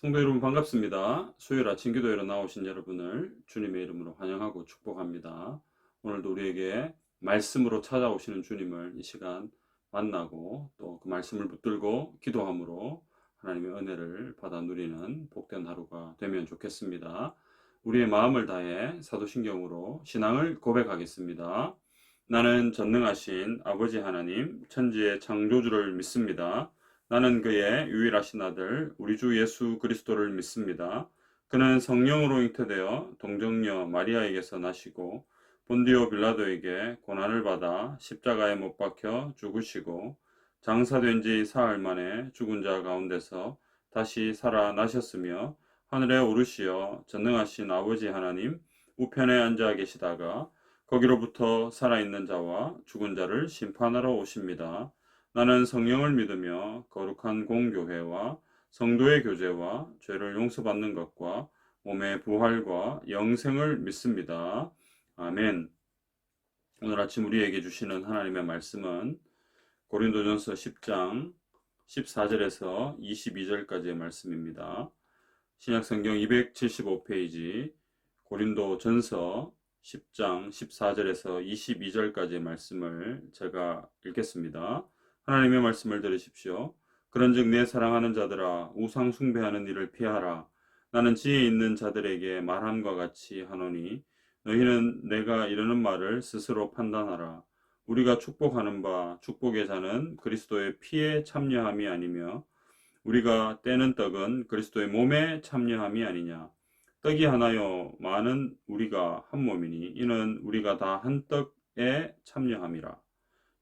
성도 여러분 반갑습니다. 수요일 아침 기도회로 나오신 여러분을 주님의 이름으로 환영하고 축복합니다. 오늘도 우리에게 말씀으로 찾아오시는 주님을 이 시간 만나고 또 그 말씀을 붙들고 기도함으로 하나님의 은혜를 받아 누리는 복된 하루가 되면 좋겠습니다. 우리의 마음을 다해 사도신경으로 신앙을 고백하겠습니다. 나는 전능하신 아버지 하나님, 천지의 창조주를 믿습니다. 나는 그의 유일하신 아들 우리 주 예수 그리스도를 믿습니다. 그는 성령으로 잉태되어 동정녀 마리아에게서 나시고 본디오 빌라도에게 고난을 받아 십자가에 못 박혀 죽으시고 장사된 지 사흘 만에 죽은 자 가운데서 다시 살아나셨으며 하늘에 오르시어 전능하신 아버지 하나님 우편에 앉아 계시다가 거기로부터 살아있는 자와 죽은 자를 심판하러 오십니다. 나는 성령을 믿으며 거룩한 공교회와 성도의 교제와 죄를 용서받는 것과 몸의 부활과 영생을 믿습니다. 아멘. 오늘 아침 우리에게 주시는 하나님의 말씀은 고린도전서 10장 14절에서 22절까지의 말씀입니다. 신약성경 275페이지 고린도전서 10장 14절에서 22절까지의 말씀을 제가 읽겠습니다. 하나님의 말씀을 들으십시오. 그런즉 내 사랑하는 자들아 우상 숭배하는 일을 피하라. 나는 지혜 있는 자들에게 말함과 같이 하노니 너희는 내가 이르는 말을 스스로 판단하라. 우리가 축복하는 바 축복의 자는 그리스도의 피에 참여함이 아니며 우리가 떼는 떡은 그리스도의 몸에 참여함이 아니냐. 떡이 하나요 많은 우리가 한 몸이니 이는 우리가 다 한 떡에 참여함이라.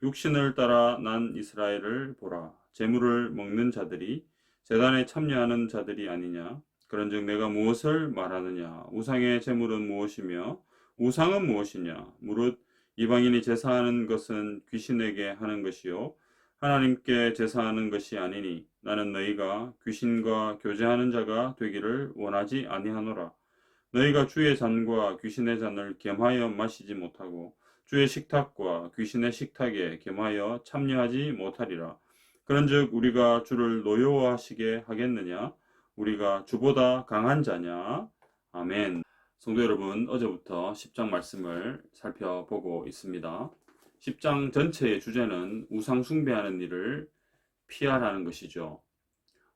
육신을 따라 난 이스라엘을 보라. 제물을 먹는 자들이 제단에 참여하는 자들이 아니냐. 그런즉 내가 무엇을 말하느냐. 우상의 제물은 무엇이며 우상은 무엇이냐. 무릇 이방인이 제사하는 것은 귀신에게 하는 것이요 하나님께 제사하는 것이 아니니 나는 너희가 귀신과 교제하는 자가 되기를 원하지 아니하노라. 너희가 주의 잔과 귀신의 잔을 겸하여 마시지 못하고 주의 식탁과 귀신의 식탁에 겸하여 참여하지 못하리라. 그런즉 우리가 주를 노여워하시게 하겠느냐? 우리가 주보다 강한 자냐? 아멘. 성도 여러분, 어제부터 10장 말씀을 살펴보고 있습니다. 10장 전체의 주제는 우상 숭배하는 일을 피하라는 것이죠.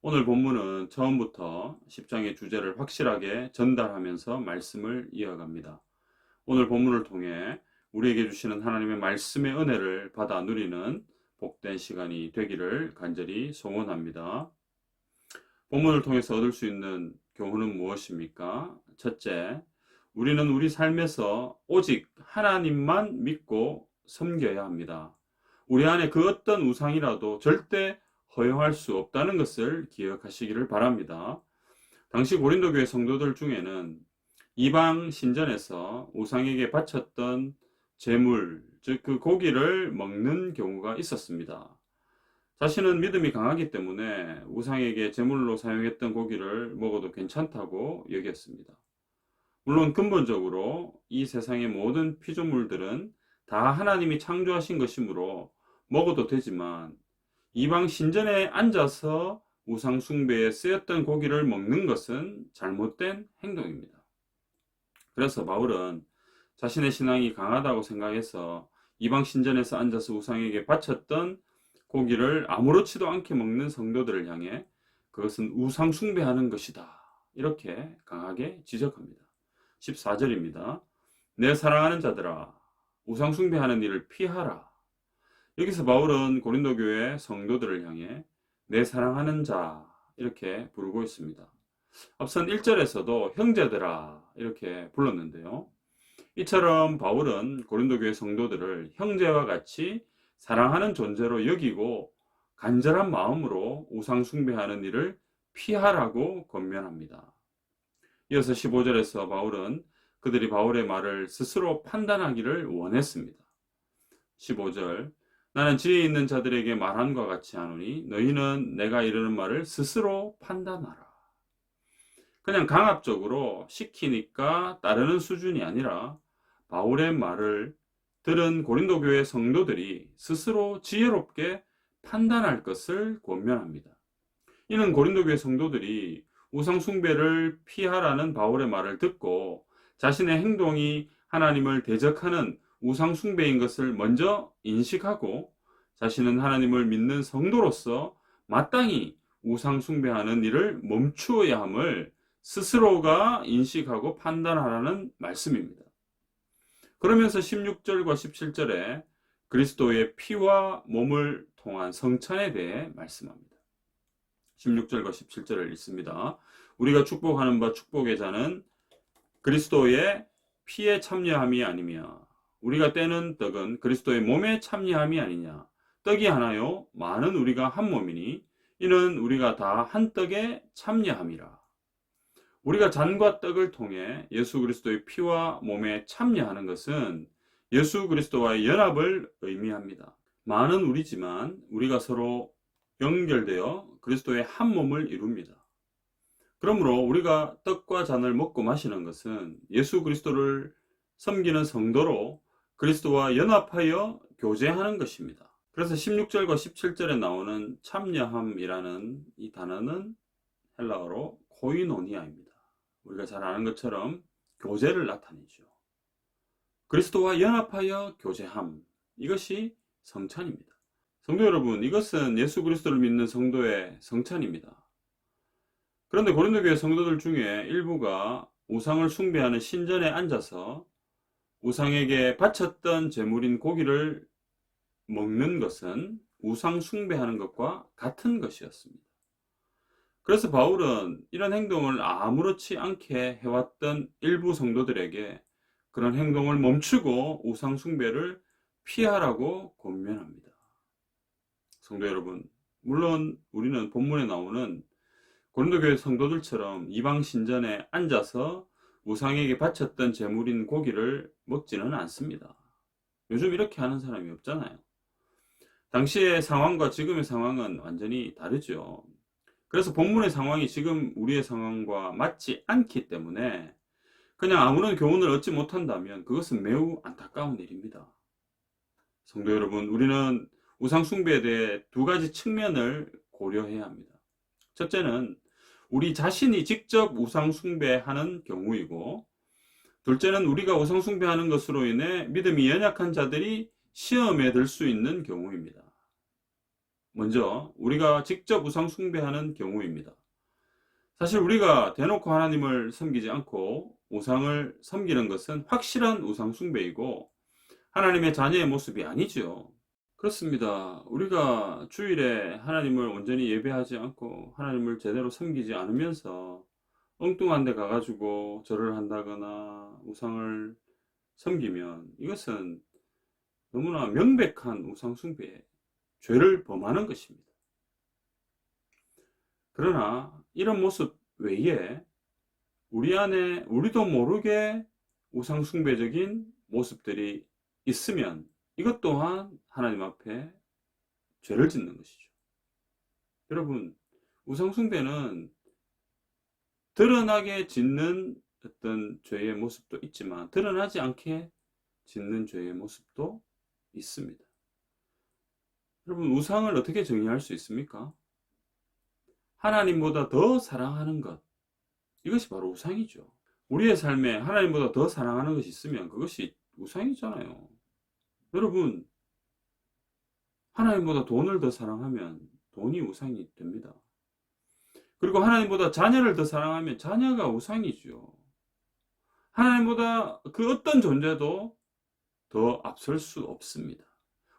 오늘 본문은 처음부터 10장의 주제를 확실하게 전달하면서 말씀을 이어갑니다. 오늘 본문을 통해 우리에게 주시는 하나님의 말씀의 은혜를 받아 누리는 복된 시간이 되기를 간절히 소원합니다. 본문을 통해서 얻을 수 있는 교훈은 무엇입니까? 첫째, 우리는 우리 삶에서 오직 하나님만 믿고 섬겨야 합니다. 우리 안에 그 어떤 우상이라도 절대 허용할 수 없다는 것을 기억하시기를 바랍니다. 당시 고린도 교회 성도들 중에는 이방 신전에서 우상에게 바쳤던 제물, 즉 그 고기를 먹는 경우가 있었습니다. 자신은 믿음이 강하기 때문에 우상에게 제물로 사용했던 고기를 먹어도 괜찮다고 여겼습니다. 물론 근본적으로 이 세상의 모든 피조물들은 다 하나님이 창조하신 것이므로 먹어도 되지만 이방 신전에 앉아서 우상 숭배에 쓰였던 고기를 먹는 것은 잘못된 행동입니다. 그래서 바울은 자신의 신앙이 강하다고 생각해서 이방 신전에서 앉아서 우상에게 바쳤던 고기를 아무렇지도 않게 먹는 성도들을 향해 그것은 우상 숭배하는 것이다. 이렇게 강하게 지적합니다. 14절입니다. 내 사랑하는 자들아 우상 숭배하는 일을 피하라. 여기서 바울은 고린도 교회 성도들을 향해 내 사랑하는 자 이렇게 부르고 있습니다. 앞선 1절에서도 형제들아 이렇게 불렀는데요. 이처럼 바울은 고린도 교회 성도들을 형제와 같이 사랑하는 존재로 여기고 간절한 마음으로 우상 숭배하는 일을 피하라고 권면합니다. 이어서 15절에서 바울은 그들이 바울의 말을 스스로 판단하기를 원했습니다. 15절 나는 지혜 있는 자들에게 말함과 같이 하노니 너희는 내가 이르는 말을 스스로 판단하라. 그냥 강압적으로 시키니까 따르는 수준이 아니라 바울의 말을 들은 고린도 교회 성도들이 스스로 지혜롭게 판단할 것을 권면합니다. 이는 고린도 교회 성도들이 우상 숭배를 피하라는 바울의 말을 듣고 자신의 행동이 하나님을 대적하는 우상 숭배인 것을 먼저 인식하고 자신은 하나님을 믿는 성도로서 마땅히 우상 숭배하는 일을 멈추어야 함을 스스로가 인식하고 판단하라는 말씀입니다. 그러면서 16절과 17절에 그리스도의 피와 몸을 통한 성찬에 대해 말씀합니다. 16절과 17절을 읽습니다. 우리가 축복하는 바 축복의 자는 그리스도의 피에 참여함이 아니며 우리가 떼는 떡은 그리스도의 몸에 참여함이 아니냐. 떡이 하나요 많은 우리가 한 몸이니 이는 우리가 다 한 떡에 참여함이라. 우리가 잔과 떡을 통해 예수 그리스도의 피와 몸에 참여하는 것은 예수 그리스도와의 연합을 의미합니다. 많은 우리지만 우리가 서로 연결되어 그리스도의 한 몸을 이룹니다. 그러므로 우리가 떡과 잔을 먹고 마시는 것은 예수 그리스도를 섬기는 성도로 그리스도와 연합하여 교제하는 것입니다. 그래서 16절과 17절에 나오는 참여함이라는 이 단어는 헬라어로 코이노니아입니다. 우리가 잘 아는 것처럼 교제를 나타내죠. 그리스도와 연합하여 교제함, 이것이 성찬입니다. 성도 여러분, 이것은 예수 그리스도를 믿는 성도의 성찬입니다. 그런데 고린도 교회 성도들 중에 일부가 우상을 숭배하는 신전에 앉아서 우상에게 바쳤던 제물인 고기를 먹는 것은 우상 숭배하는 것과 같은 것이었습니다. 그래서 바울은 이런 행동을 아무렇지 않게 해왔던 일부 성도들에게 그런 행동을 멈추고 우상 숭배를 피하라고 권면합니다. 성도 여러분, 물론 우리는 본문에 나오는 고린도 교회 성도들처럼 이방 신전에 앉아서 우상에게 바쳤던 제물인 고기를 먹지는 않습니다. 요즘 이렇게 하는 사람이 없잖아요. 당시의 상황과 지금의 상황은 완전히 다르죠. 그래서 본문의 상황이 지금 우리의 상황과 맞지 않기 때문에 그냥 아무런 교훈을 얻지 못한다면 그것은 매우 안타까운 일입니다. 성도 여러분, 우리는 우상 숭배에 대해 두 가지 측면을 고려해야 합니다. 첫째는 우리 자신이 직접 우상 숭배하는 경우이고, 둘째는 우리가 우상 숭배하는 것으로 인해 믿음이 연약한 자들이 시험에 들 수 있는 경우입니다. 먼저 우리가 직접 우상 숭배하는 경우입니다. 사실 우리가 대놓고 하나님을 섬기지 않고 우상을 섬기는 것은 확실한 우상 숭배이고 하나님의 자녀의 모습이 아니죠. 그렇습니다. 우리가 주일에 하나님을 온전히 예배하지 않고 하나님을 제대로 섬기지 않으면서 엉뚱한 데 가가지고 절을 한다거나 우상을 섬기면 이것은 너무나 명백한 우상 숭배에 죄를 범하는 것입니다. 그러나 이런 모습 외에 우리 안에 우리도 모르게 우상 숭배적인 모습들이 있으면 이것 또한 하나님 앞에 죄를 짓는 것이죠. 여러분, 우상 숭배는 드러나게 짓는 어떤 죄의 모습도 있지만 드러나지 않게 짓는 죄의 모습도 있습니다. 여러분, 우상을 어떻게 정의할 수 있습니까? 하나님보다 더 사랑하는 것, 이것이 바로 우상이죠. 우리의 삶에 하나님보다 더 사랑하는 것이 있으면 그것이 우상이잖아요. 여러분, 하나님보다 돈을 더 사랑하면 돈이 우상이 됩니다. 그리고 하나님보다 자녀를 더 사랑하면 자녀가 우상이죠. 하나님보다 그 어떤 존재도 더 앞설 수 없습니다.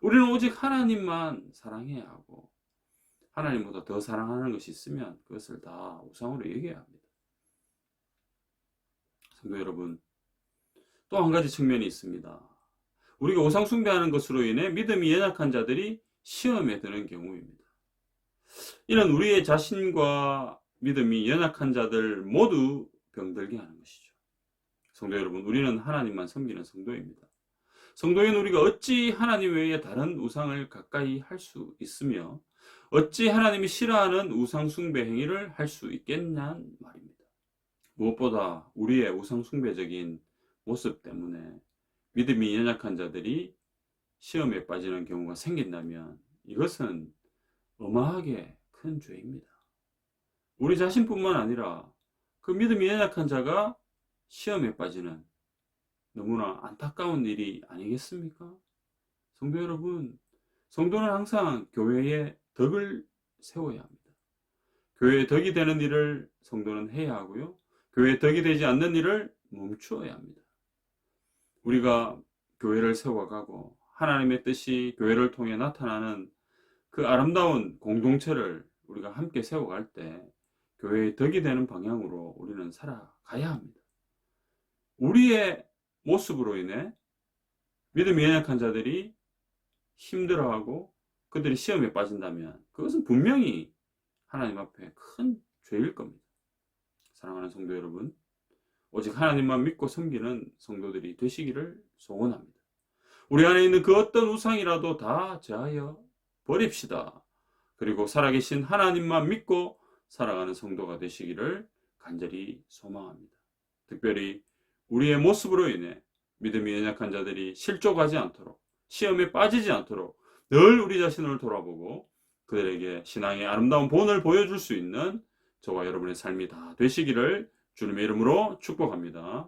우리는 오직 하나님만 사랑해야 하고 하나님보다 더 사랑하는 것이 있으면 그것을 다 우상으로 여겨야 합니다. 성도 여러분, 또 한 가지 측면이 있습니다. 우리가 우상 숭배하는 것으로 인해 믿음이 연약한 자들이 시험에 드는 경우입니다. 이는 우리의 자신과 믿음이 연약한 자들 모두 병들게 하는 것이죠. 성도 여러분, 우리는 하나님만 섬기는 성도입니다. 성도인 우리가 어찌 하나님 외에 다른 우상을 가까이 할 수 있으며 어찌 하나님이 싫어하는 우상 숭배 행위를 할 수 있겠냐는 말입니다. 무엇보다 우리의 우상 숭배적인 모습 때문에 믿음이 연약한 자들이 시험에 빠지는 경우가 생긴다면 이것은 어마하게 큰 죄입니다. 우리 자신뿐만 아니라 그 믿음이 연약한 자가 시험에 빠지는 너무나 안타까운 일이 아니겠습니까? 성도 여러분, 성도는 항상 교회에 덕을 세워야 합니다. 교회에 덕이 되는 일을 성도는 해야 하고요. 교회에 덕이 되지 않는 일을 멈추어야 합니다. 우리가 교회를 세워가고 하나님의 뜻이 교회를 통해 나타나는 그 아름다운 공동체를 우리가 함께 세워갈 때 교회의 덕이 되는 방향으로 우리는 살아가야 합니다. 우리의 모습으로 인해 믿음이 연약한 자들이 힘들어하고 그들이 시험에 빠진다면 그것은 분명히 하나님 앞에 큰 죄일 겁니다. 사랑하는 성도 여러분, 오직 하나님만 믿고 섬기는 성도들이 되시기를 소원합니다. 우리 안에 있는 그 어떤 우상이라도 다 제하여 버립시다. 그리고 살아계신 하나님만 믿고 살아가는 성도가 되시기를 간절히 소망합니다. 특별히 우리의 모습으로 인해 믿음이 연약한 자들이 실족하지 않도록, 시험에 빠지지 않도록 늘 우리 자신을 돌아보고 그들에게 신앙의 아름다운 본을 보여줄 수 있는 저와 여러분의 삶이 다 되시기를 주님의 이름으로 축복합니다.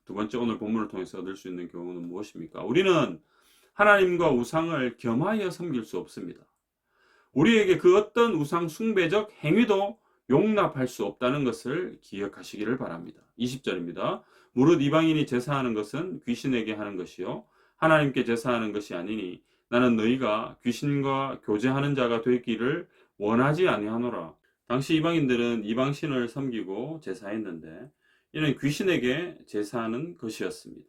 두 번째, 오늘 본문을 통해서 얻을 수 있는 교훈은 무엇입니까? 우리는 하나님과 우상을 겸하여 섬길 수 없습니다. 우리에게 그 어떤 우상 숭배적 행위도 용납할 수 없다는 것을 기억하시기를 바랍니다. 20절입니다. 무릇 이방인이 제사하는 것은 귀신에게 하는 것이요 하나님께 제사하는 것이 아니니 나는 너희가 귀신과 교제하는 자가 되기를 원하지 아니하노라. 당시 이방인들은 이방신을 섬기고 제사했는데 이는 귀신에게 제사하는 것이었습니다.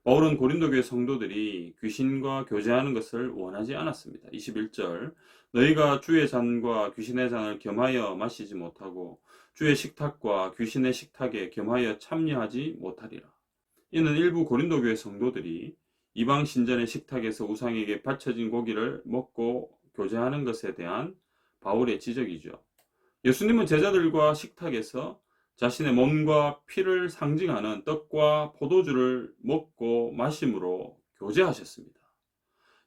바울은 고린도 교회 성도들이 귀신과 교제하는 것을 원하지 않았습니다. 21절 너희가 주의 잔과 귀신의 잔을 겸하여 마시지 못하고 주의 식탁과 귀신의 식탁에 겸하여 참여하지 못하리라. 이는 일부 고린도 교회 성도들이 이방 신전의 식탁에서 우상에게 바쳐진 고기를 먹고 교제하는 것에 대한 바울의 지적이죠. 예수님은 제자들과 식탁에서 자신의 몸과 피를 상징하는 떡과 포도주를 먹고 마심으로 교제하셨습니다.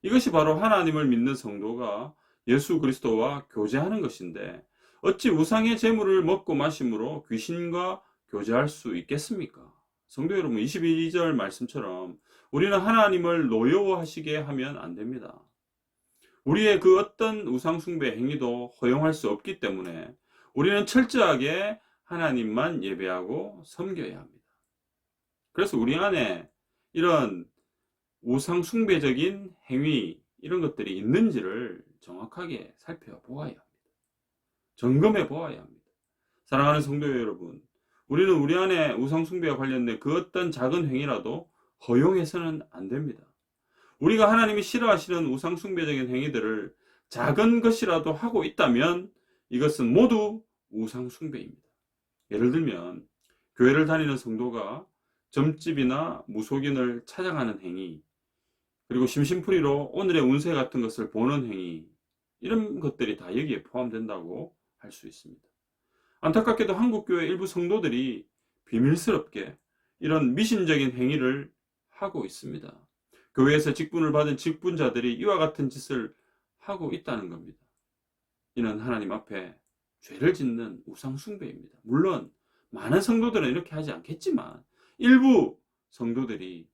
이것이 바로 하나님을 믿는 성도가 예수 그리스도와 교제하는 것인데 어찌 우상의 제물을 먹고 마심으로 귀신과 교제할 수 있겠습니까? 성도 여러분, 22절 말씀처럼 우리는 하나님을 노여워하시게 하면 안 됩니다. 우리의 그 어떤 우상 숭배 행위도 허용할 수 없기 때문에 우리는 철저하게 하나님만 예배하고 섬겨야 합니다. 그래서 우리 안에 이런 우상 숭배적인 행위 이런 것들이 있는지를 정확하게 살펴보아야 합니다. 점검해 보아야 합니다. 사랑하는 성도 여러분, 우리는 우리 안에 우상 숭배와 관련된 그 어떤 작은 행위라도 허용해서는 안 됩니다. 우리가 하나님이 싫어하시는 우상 숭배적인 행위들을 작은 것이라도 하고 있다면 이것은 모두 우상 숭배입니다. 예를 들면 교회를 다니는 성도가 점집이나 무속인을 찾아가는 행위, 그리고 심심풀이로 오늘의 운세 같은 것을 보는 행위, 이런 것들이 다 여기에 포함된다고 할 수 있습니다. 안타깝게도 한국교회 일부 성도들이 비밀스럽게 이런 미신적인 행위를 하고 있습니다. 교회에서 직분을 받은 직분자들이 이와 같은 짓을 하고 있다는 겁니다. 이는 하나님 앞에 죄를 짓는 우상 숭배입니다. 물론 많은 성도들은 이렇게 하지 않겠지만 일부 성도들이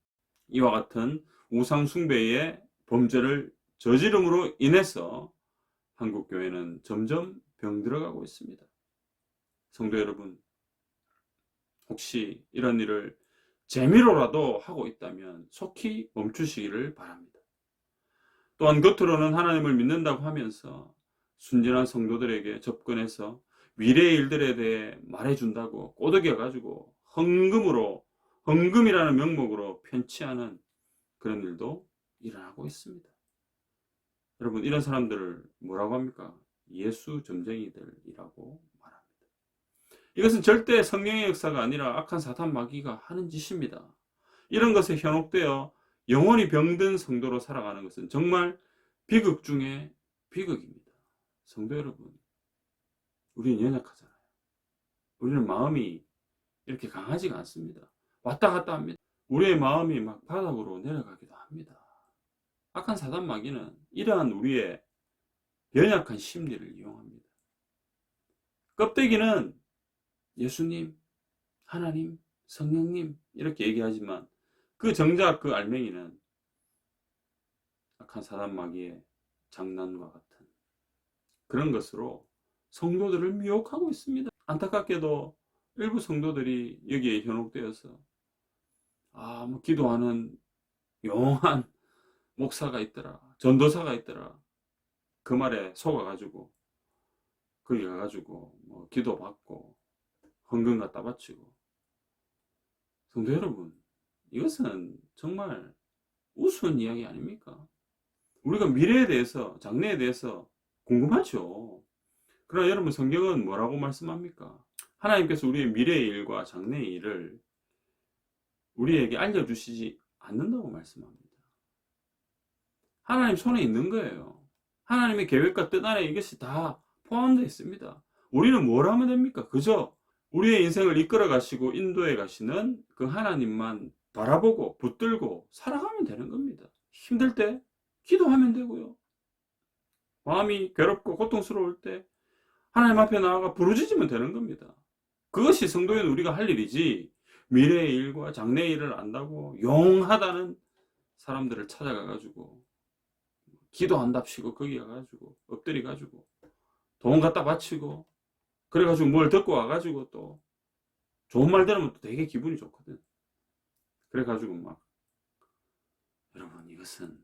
이와 같은 우상 숭배의 범죄를 저지름으로 인해서 한국교회는 점점 병들어가고 있습니다. 성도 여러분, 혹시 이런 일을 재미로라도 하고 있다면 속히 멈추시기를 바랍니다. 또한 겉으로는 하나님을 믿는다고 하면서 순진한 성도들에게 접근해서 미래의 일들에 대해 말해준다고 꼬드겨가지고 헌금이라는 명목으로 편취하는 그런 일도 일어나고 있습니다. 여러분, 이런 사람들을 뭐라고 합니까? 예수 점쟁이들이라고 말합니다. 이것은 절대 성령의 역사가 아니라 악한 사탄 마귀가 하는 짓입니다. 이런 것에 현혹되어 영원히 병든 성도로 살아가는 것은 정말 비극 중에 비극입니다. 성도 여러분, 우리는 연약하잖아요. 우리는 마음이 이렇게 강하지가 않습니다. 왔다 갔다 합니다. 우리의 마음이 막 바닥으로 내려가기도 합니다. 악한 사단 마귀는 이러한 우리의 연약한 심리를 이용합니다. 껍데기는 예수님, 하나님, 성령님 이렇게 얘기하지만 그 정작 그 알맹이는 악한 사단 마귀의 장난과 같은 그런 것으로 성도들을 미혹하고 있습니다. 안타깝게도 일부 성도들이 여기에 현혹되어서 뭐 기도하는 용한 목사가 있더라, 전도사가 있더라, 그 말에 속아가지고 거기 가가지고 뭐 기도받고 헌금 갖다 바치고. 성도 여러분, 이것은 정말 우스운 이야기 아닙니까? 우리가 미래에 대해서, 장래에 대해서 궁금하죠. 그러나 여러분, 성경은 뭐라고 말씀합니까? 하나님께서 우리의 미래의 일과 장래의 일을 우리에게 알려주시지 않는다고 말씀합니다. 하나님 손에 있는 거예요. 하나님의 계획과 뜻 안에 이것이 다 포함되어 있습니다. 우리는 뭘 하면 됩니까? 그저 우리의 인생을 이끌어 가시고 인도해 가시는 그 하나님만 바라보고 붙들고 살아가면 되는 겁니다. 힘들 때 기도하면 되고요. 마음이 괴롭고 고통스러울 때 하나님 앞에 나아가 부르짖으면 되는 겁니다. 그것이 성도인 우리가 할 일이지, 미래의 일과 장래의 일을 안다고 용하다는 사람들을 찾아가 가지고 기도한답시고 거기 가가지고 엎드려 가지고 돈 갖다 바치고 그래가지고 뭘 듣고 와가지고 또 좋은 말 들으면 또 되게 기분이 좋거든. 그래가지고 막, 여러분, 이것은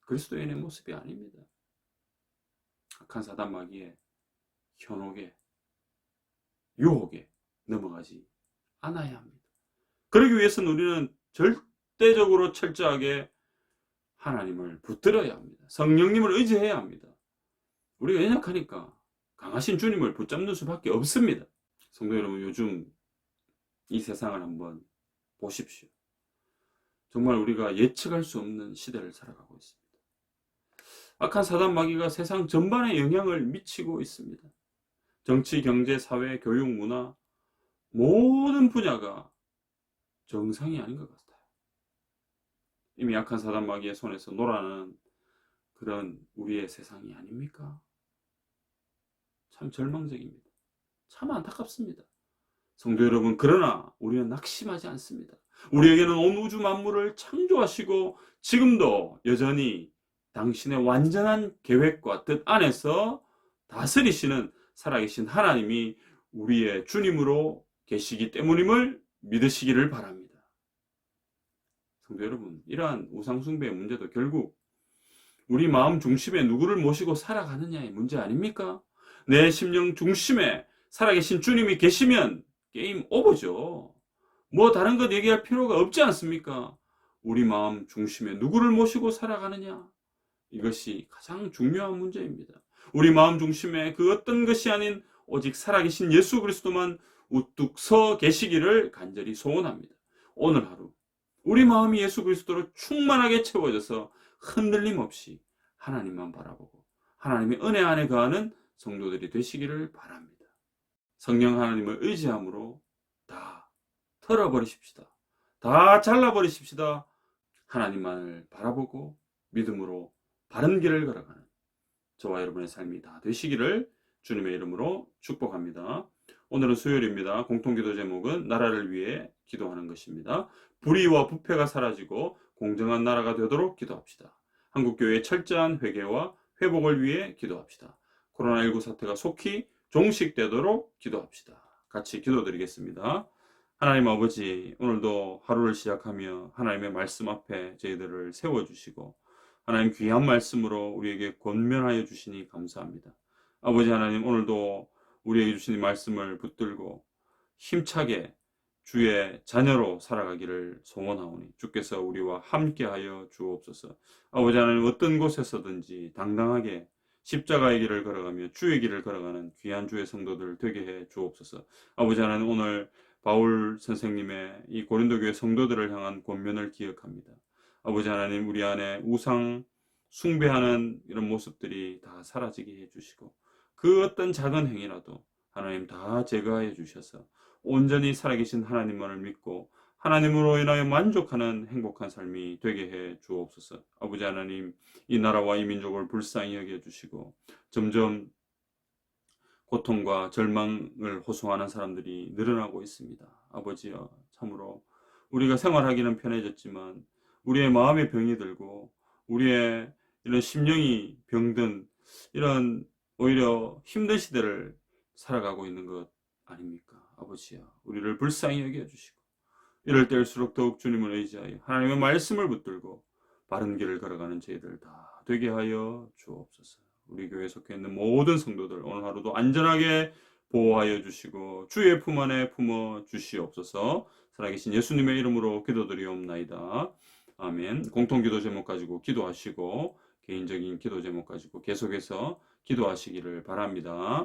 그리스도인의 모습이 아닙니다. 악한 사단 마귀의 현혹에, 유혹에 넘어가지 않아야 합니다. 그러기 위해서는 우리는 절대적으로 철저하게 하나님을 붙들어야 합니다. 성령님을 의지해야 합니다. 우리가 연약하니까 강하신 주님을 붙잡는 수밖에 없습니다. 성도 여러분, 요즘 이 세상을 한번 보십시오. 정말 우리가 예측할 수 없는 시대를 살아가고 있습니다. 악한 사단 마귀가 세상 전반에 영향을 미치고 있습니다. 정치, 경제, 사회, 교육, 문화 모든 분야가 정상이 아닌 것 같아요. 이미 악한 사단 마귀의 손에서 놀아나는 그런 우리의 세상이 아닙니까? 참 절망적입니다. 참 안타깝습니다. 성도 여러분, 그러나 우리는 낙심하지 않습니다. 우리에게는 온 우주 만물을 창조하시고 지금도 여전히 당신의 완전한 계획과 뜻 안에서 다스리시는 살아계신 하나님이 우리의 주님으로 계시기 때문임을 믿으시기를 바랍니다. 성도 여러분, 이러한 우상숭배의 문제도 결국 우리 마음 중심에 누구를 모시고 살아가느냐의 문제 아닙니까? 내 심령 중심에 살아계신 주님이 계시면 게임 오버죠. 뭐 다른 것 얘기할 필요가 없지 않습니까? 우리 마음 중심에 누구를 모시고 살아가느냐, 이것이 가장 중요한 문제입니다. 우리 마음 중심에 그 어떤 것이 아닌 오직 살아계신 예수 그리스도만 우뚝 서 계시기를 간절히 소원합니다. 오늘 하루 우리 마음이 예수 그리스도로 충만하게 채워져서 흔들림 없이 하나님만 바라보고 하나님의 은혜 안에 거하는 성도들이 되시기를 바랍니다. 성령 하나님을 의지함으로 다 털어버리십시다. 다 잘라버리십시다. 하나님만을 바라보고 믿음으로 바른 길을 걸어가는 저와 여러분의 삶이 다 되시기를 주님의 이름으로 축복합니다. 오늘은 수요일입니다. 공통기도 제목은 나라를 위해 기도하는 것입니다. 불의와 부패가 사라지고 공정한 나라가 되도록 기도합시다. 한국교회의 철저한 회개와 회복을 위해 기도합시다. 코로나19 사태가 속히 종식되도록 기도합시다. 같이 기도드리겠습니다. 하나님 아버지, 오늘도 하루를 시작하며 하나님의 말씀 앞에 저희들을 세워주시고 하나님 귀한 말씀으로 우리에게 권면하여 주시니 감사합니다. 아버지 하나님, 오늘도 우리에게 주신 말씀을 붙들고 힘차게 주의 자녀로 살아가기를 소원하오니 주께서 우리와 함께하여 주옵소서. 아버지 하나님, 어떤 곳에서든지 당당하게 십자가의 길을 걸어가며 주의 길을 걸어가는 귀한 주의 성도들 되게 해 주옵소서. 아버지 하나님, 오늘 바울 선생님의 이 고린도 교회 성도들을 향한 권면을 기억합니다. 아버지 하나님, 우리 안에 우상 숭배하는 이런 모습들이 다 사라지게 해주시고 그 어떤 작은 행위라도 하나님 다 제거해 주셔서 온전히 살아계신 하나님만을 믿고 하나님으로 인하여 만족하는 행복한 삶이 되게 해 주옵소서. 아버지 하나님, 이 나라와 이 민족을 불쌍히 여겨 주시고 점점 고통과 절망을 호소하는 사람들이 늘어나고 있습니다. 아버지여, 참으로 우리가 생활하기는 편해졌지만 우리의 마음의 병이 들고 우리의 이런 심령이 병든 이런 오히려 힘든 시대를 살아가고 있는 것 아닙니까? 아버지여, 우리를 불쌍히 여겨주시고 이럴 때일수록 더욱 주님을 의지하여 하나님의 말씀을 붙들고 바른 길을 걸어가는 저희들 다 되게 하여 주옵소서. 우리 교회에 속해 있는 모든 성도들 오늘 하루도 안전하게 보호하여 주시고 주의 품 안에 품어 주시옵소서. 살아계신 예수님의 이름으로 기도드리옵나이다. 아멘. 공통기도 제목 가지고 기도하시고 개인적인 기도 제목 가지고 계속해서 기도하시기를 바랍니다.